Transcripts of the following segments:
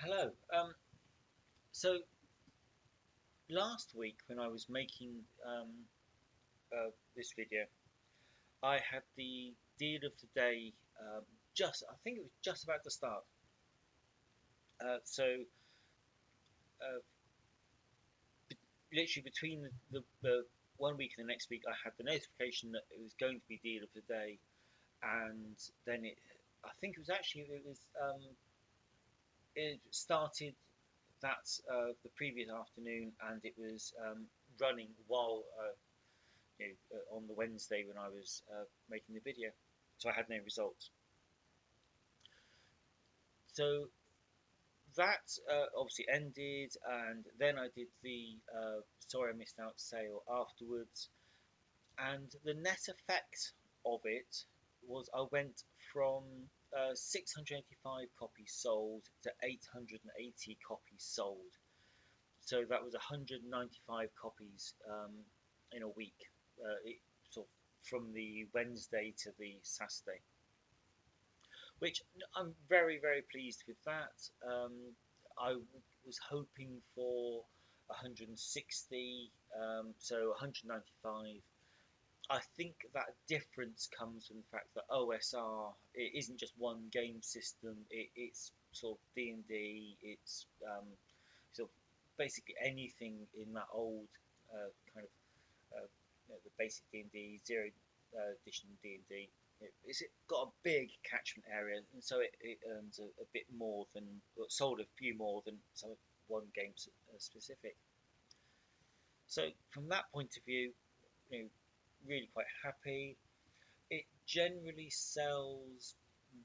Hello. So last week when I was making this video, I had the deal of the day. I think it was just about to start. So literally between the 1 week and the next week, I had the notification that it was going to be deal of the day, and then I think it started that the previous afternoon, and it was running while on the Wednesday when I was making the video. So I had no results. So that obviously ended, and then I did the sorry I missed out sale afterwards. And the net effect of it was I went from 685 copies sold to 880 copies sold. So that was 195 copies in a week, sort of from the Wednesday to the Saturday, which I'm very, very pleased with that. I was hoping for 160, so 195. I think that difference comes from the fact that OSR it isn't just one game system. It's sort of D&D. It's sort of basically anything in that old kind of the basic D&D, zero edition D&D. It's got a big catchment area, and so it earns a bit more than sold a few more than some one game specific. So from that point of view, you know, really quite happy. It generally sells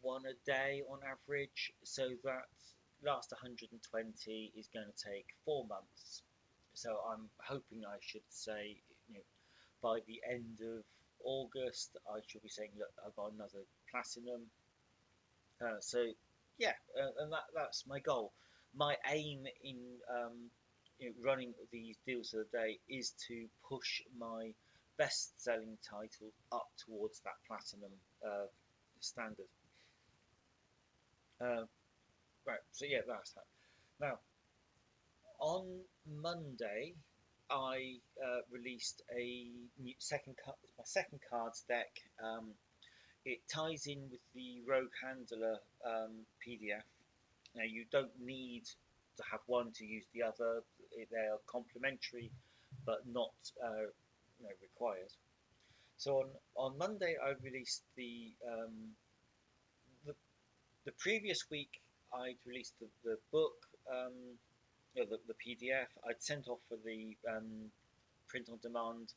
one a day on average, so that last 120 is going to take 4 months. So I'm hoping I should say, you know, by the end of August, I should be saying, look, I've got another platinum. So yeah, and that's my goal. My aim in running these deals of the day is to push my best-selling title up towards that platinum standard. Uh, right, so yeah, that's that. Now, on Monday, I released a new my second cards deck. It ties in with the Rogue Handler PDF. Now, you don't need to have one to use the other. They are complementary, but not required. So on Monday, I released the the previous week. I'd released the book, the PDF. I'd sent off for the print on demand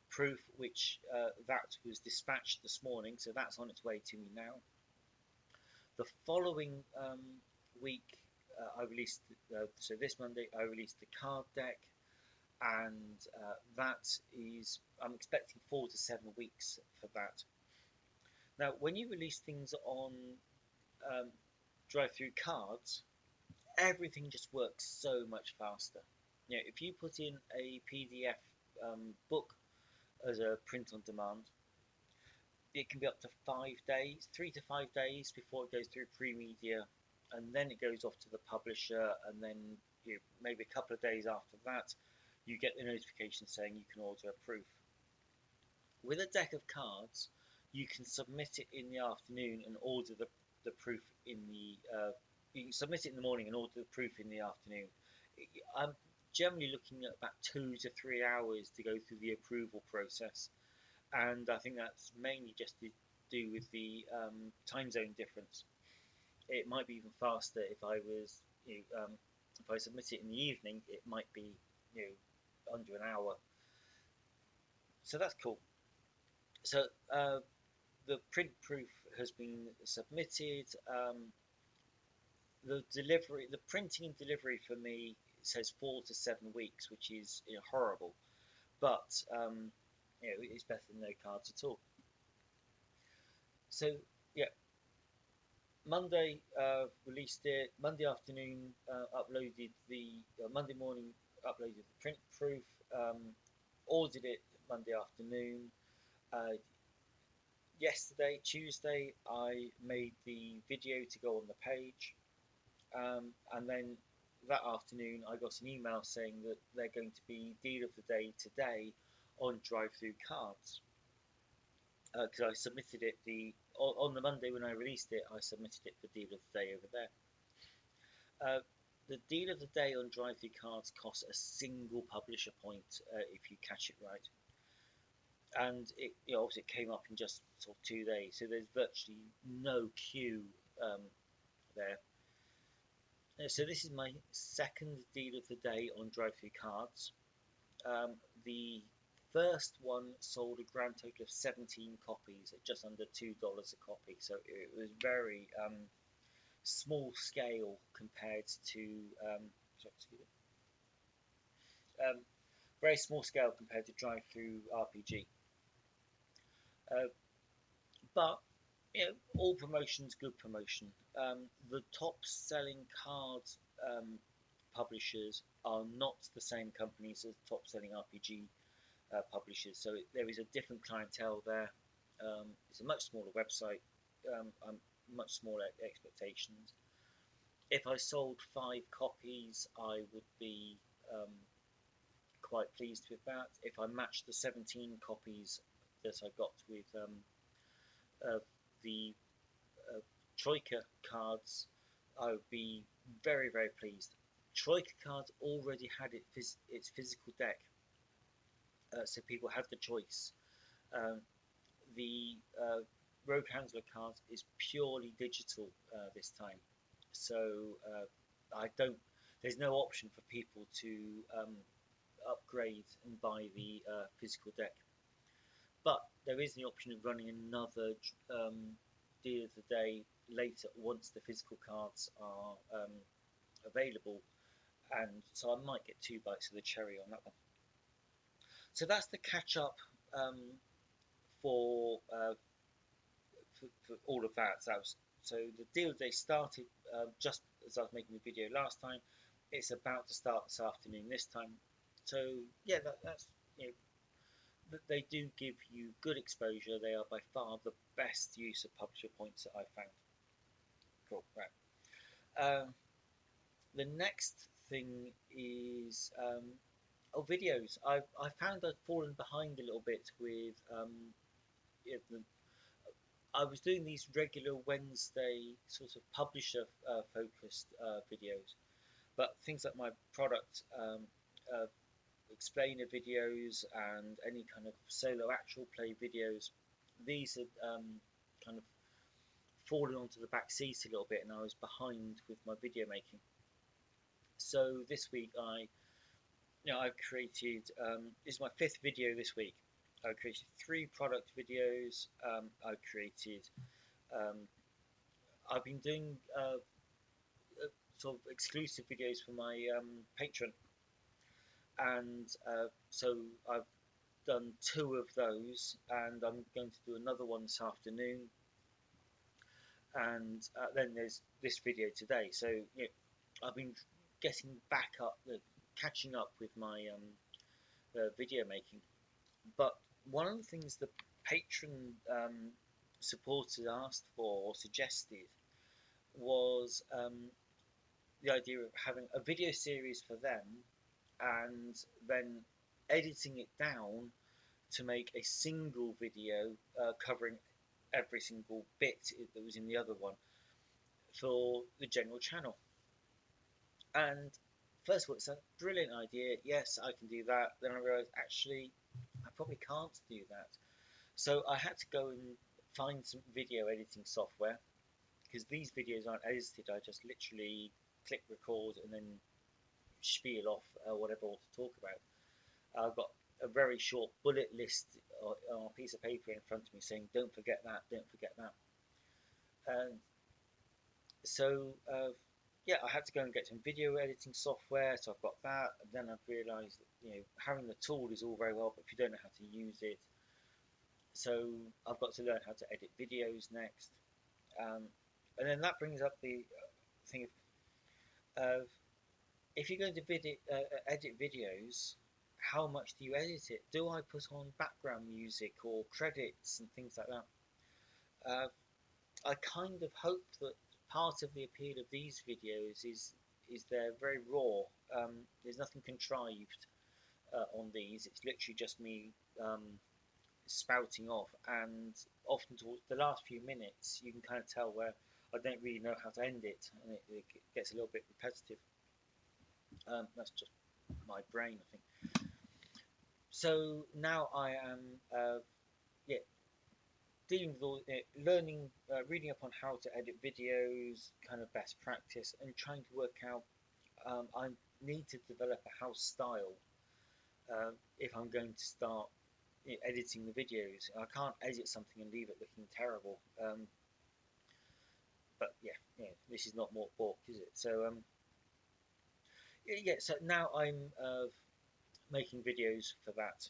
proof, which that was dispatched this morning, so that's on its way to me now. The following week, I released so this Monday I released the card deck, and that is I'm expecting 4 to 7 weeks for that. Now, when you release things on um, drive-through cards, everything just works so much faster. You know, if you put in a PDF book as a print on demand, it can be up to 5 days, 3 to 5 days before it goes through pre-media, and then it goes off to the publisher, and then maybe a couple of days after that, you get the notification saying you can order a proof. With a deck of cards, you can submit it in the afternoon and order the proof in the. You can submit it in the morning and order the proof in the afternoon. I'm generally looking at about 2 to 3 hours to go through the approval process, and I think that's mainly just to do with the time zone difference. It might be even faster if I was, if I submit it in the evening, it might be, under an hour. So that's cool. So the print proof has been submitted. The printing and delivery for me says 4 to 7 weeks, which is horrible, but it's better than no cards at all. So yeah, Monday released it. Monday afternoon uploaded the Monday morning uploaded the print proof. Ordered it Monday afternoon. Yesterday, Tuesday, I made the video to go on the page. And then that afternoon, I got an email saying that they're going to be deal of the day today on drive-through cards. Because I submitted it on the Monday when I released it, I submitted it for deal of the day over there. The deal of the day on drive-through cards costs a single publisher point if you catch it right, and obviously it came up in just sort of 2 days, so there's virtually no queue there. So this is my second deal of the day on drive-through cards. The first one sold a grand total of 17 copies at just under $2 a copy, so it was very small scale compared to um, very small scale compared to DriveThruRPG. But all promotion's good promotion. The top selling card publishers are not the same companies as top selling RPG publishers, so there is a different clientele there. It's a much smaller website, much smaller expectations. If I sold 5 copies, I would be quite pleased with that. If I matched the 17 copies that I got with the Troika cards, I would be very, very pleased. Troika cards already had its physical deck, so people had the choice. The Rogue Handler card is purely digital this time, so I don't. There's no option for people to upgrade and buy the physical deck. But there is the option of running another deal of the day later once the physical cards are available, and so I might get 2 bites of the cherry on that one. So that's the catch up for, for all of that. So the deal of the day started just as I was making the video last time. It's about to start this afternoon this time. So yeah, that's they do give you good exposure. They are by far the best use of publisher points that I've found. Cool, right. The next thing is videos. I found I'd fallen behind a little bit with I was doing these regular Wednesday sort of publisher focused videos, but things like my product explainer videos and any kind of solo actual play videos, these had kind of fallen onto the back seat a little bit, and I was behind with my video making. So this week I've created this is my 5th video this week. I created 3 product videos. I've been doing sort of exclusive videos for my patron, and so I've done 2 of those, and I'm going to do another one this afternoon, and then there's this video today. So I've been getting back up, catching up with my video making. But one of the things the patron supporters asked for or suggested was the idea of having a video series for them and then editing it down to make a single video covering every single bit that was in the other one for the general channel. And first of all, it's a brilliant idea. Yes, I can do that. Then I realized actually I probably can't do that. So I had to go and find some video editing software, because these videos aren't edited. I just literally click record and then spiel off whatever I want to talk about. I've got a very short bullet list on a piece of paper in front of me saying don't forget that, don't forget that. And so yeah, I had to go and get some video editing software, so I've got that. And then I've realized that having the tool is all very well, but if you don't know how to use it, so I've got to learn how to edit videos next. And then that brings up the thing of if you're going to edit videos, how much do you edit it? Do I put on background music or credits and things like that? I kind of hope that part of the appeal of these videos is they're very raw. There's nothing contrived on these. It's literally just me spouting off, and often towards the last few minutes, you can kind of tell where I don't really know how to end it, and it gets a little bit repetitive. That's just my brain, I think. So now I am, yeah, dealing with all, learning, reading up on how to edit videos, kind of best practice, and trying to work out. I need to develop a house style if I'm going to start editing the videos. I can't edit something and leave it looking terrible. But yeah, this is not more pork, is it? So yeah. So now I'm making videos for that.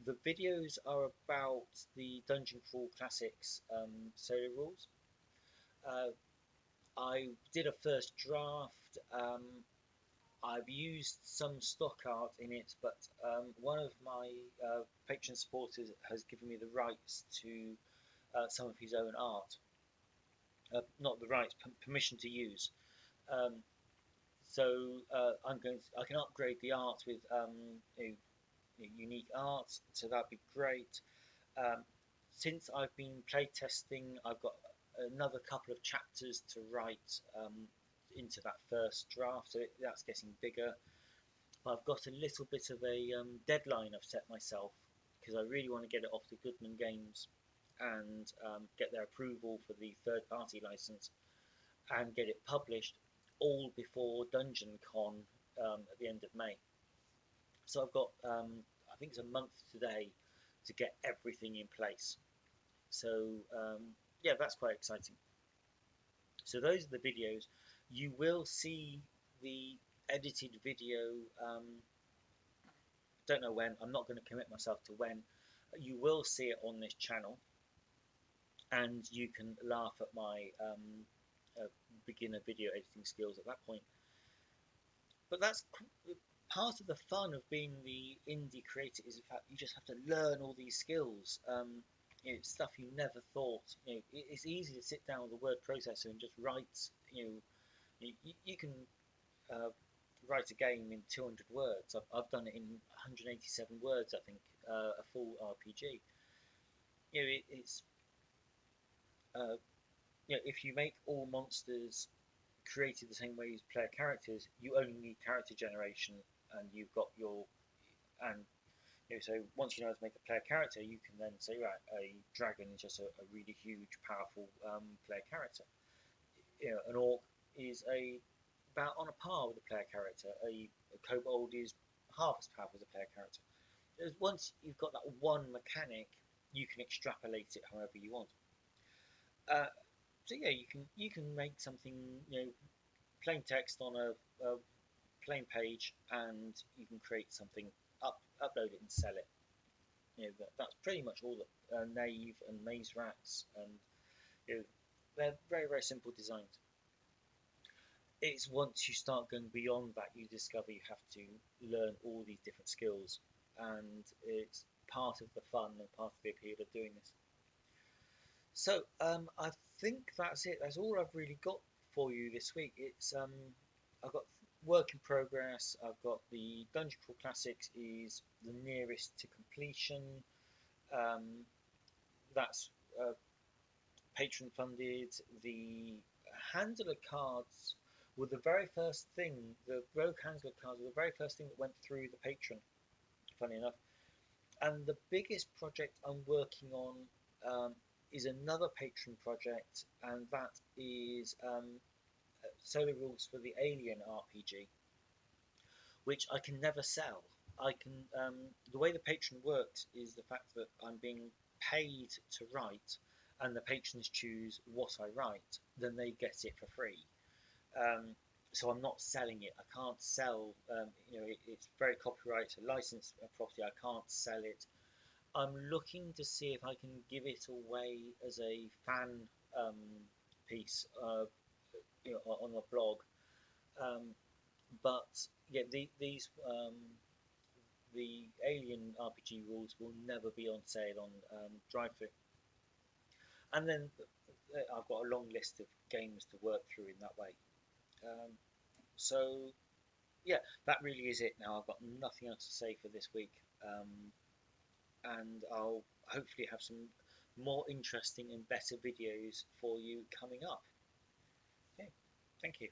The videos are about the Dungeon Crawl Classics solo rules. I did a first draft. I've used some stock art in it, but one of my patron supporters has given me the rights to some of his own art. Not the rights, permission to use. Um, so I can upgrade the art with unique art, so that'd be great. Um, since I've been playtesting, I've got another couple of chapters to write into that first draft, so that's getting bigger. I've got a little bit of a deadline I've set myself because I really want to get it off to Goodman Games and get their approval for the third party license and get it published all before Dungeon Con at the end of May. So I've got, I think it's a month today to get everything in place. So yeah, that's quite exciting. So those are the videos. You will see the edited video. Don't know when. I'm not going to commit myself to when. You will see it on this channel, and you can laugh at my beginner video editing skills at that point. But that's part of the fun of being the indie creator, is the fact you just have to learn all these skills. Stuff you never thought. It's easy to sit down with a word processor and just write. You can write a game in 200 words. I've done it in 187 words, I think, a full RPG. It's if you make all monsters created the same way as player characters, you only need character generation, and you've got your and so once you know how to make a player character, you can then say, right, a dragon is just a really huge, powerful player character. An orc is about on a par with a player character. A kobold is half as powerful as a player character. Once you've got that one mechanic, you can extrapolate it however you want. So yeah, you can make something, plain text on a plain page, and you can create something, upload it and sell it. That's pretty much all that Nave and Maze Rats, and they're very, very simple designs. It's once you start going beyond that, you discover you have to learn all these different skills, and it's part of the fun and part of the appeal of doing this. So I think that's it. That's all I've really got for you this week. It's I've got work in progress. I've got the Dungeon Crawl Classics is the nearest to completion. That's patron funded. The handler cards were the very first thing. The rogue handler cards were the very first thing that went through the patron. Funny enough, and the biggest project I'm working on is another patron project, and that is solo rules for the Alien RPG, which I can never sell. I can the way the patron works is the fact that I'm being paid to write, and the patrons choose what I write, then they get it for free. So I'm not selling it. I can't sell. It's very copyrighted, licensed property. I can't sell it. I'm looking to see if I can give it away as a fan piece, on a blog. But yeah, these the Alien RPG rules will never be on sale on DriveThru. And then I've got a long list of games to work through in that way. Um, so yeah, that really is it now. I've got nothing else to say for this week, and I'll hopefully have some more interesting and better videos for you coming up. Okay, thank you.